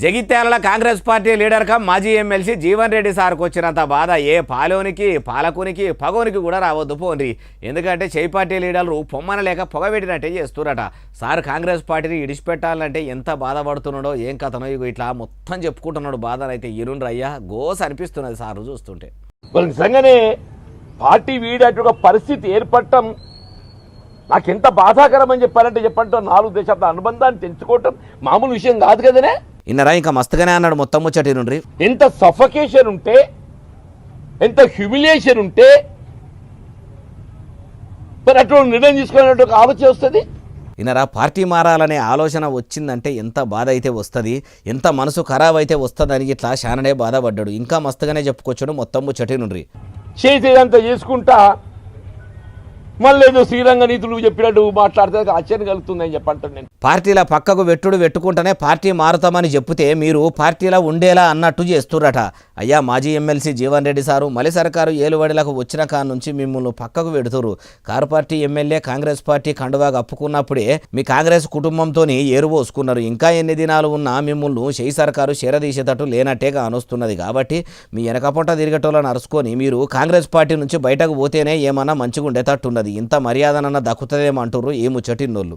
Jagtial Congress party leader come మాజీ MLC Jeevan Reddy సార్కు వచ్చినంత బాధ ఏ పాలోనికి పాలకునికి పగోనికి కూడా రావద్దు పోండి. ఎందుకంటే చేయి పార్టీ లీడర్లు పొమ్మన లేక పొగబెట్టినట్టే చేస్తురట. సార్ కాంగ్రెస్ పార్టీని ఇడిచిపెట్టాలంటే ఎంత బాధపడుతున్నాడో ఏం కథనో ఇట్లా మొత్తం చెప్పుకుంటున్నాడు. బాధనైతే ఇరుండ్రయ్యా గోస్ అనిపిస్తున్నది సార్ చూస్తుంటే. నిజంగానే పార్టీ వీడేట పరిస్థితి ఏర్పడటం నాకెంత బాధాకరమని చెప్పంటే 4 దశాబ్దాల అనుబంధాన్ని తెంచుకోవటం మామూలు విషయం కాదు కదనే. ఇన్నరా ఇంకా మస్తుగానే అన్నాడు మొత్తం ముచ్చటి నుండి. ఎంత సఫకేషన్ ఉంటే, ఎంత హ్యూమిలియేషన్ ఉంటే మరి అటువంటి నిర్ణయం తీసుకునే ఒక ఆలోచన వస్తుంది. ఇన్నరా పార్టీ మారాలనే ఆలోచన వచ్చిందంటే ఎంత బాధ అయితే వస్తుంది, ఎంత మనసు ఖరాబ్ అయితే వస్తుందని ఇట్లా శాననే బాధపడ్డాడు. ఇంకా మస్తుగానే చెప్పుకొచ్చాడు మొత్తం ముచ్చటి నుండి. చేసేదంతా చేసుకుంటా మళ్ళీ ఏదో శ్రీరంగ నీతులు చెప్పినట్టు మాట్లాడితే ఆశ్చర్యం కలుగుతుందని చెప్పంటాను నేను. పార్టీల పక్కకు పెట్టుకుంటేనే పార్టీ మారుతామని చెప్తే మీరు పార్టీలో ఉండేలా అన్నట్టు చేస్తురట. అయ్యా మాజీ ఎమ్మెల్సీ జీవన్ రెడ్డి సారు మలి సర్కారు ఏలుబడిలకు వచ్చిన కాడ నుంచి మిమ్మల్ని పక్కకు పెడుతురు. Car party MLA Congress party కండువాగా అప్పుకున్నప్పుడే మీ కాంగ్రెస్ కుటుంబంతో ఏరుపోసుకున్నారు. ఇంకా ఎన్ని దినాలు ఉన్నా మిమ్మల్ని చేయి సర్కారు చేరదీసేటట్టు లేనట్టేగా అనొస్తున్నది. కాబట్టి మీ వెనకపొంట తిరిగేటోళ్ళని అరుచుకొని మీరు కాంగ్రెస్ పార్టీ నుంచి బయటకు పోతేనే ఏమన్నా మంచిగా ఉండేటట్టున్నది. ఇంత మర్యాదనన్నా దక్కుతుందేమంటారు ఈ ముచ్చటిన్నోళ్ళు.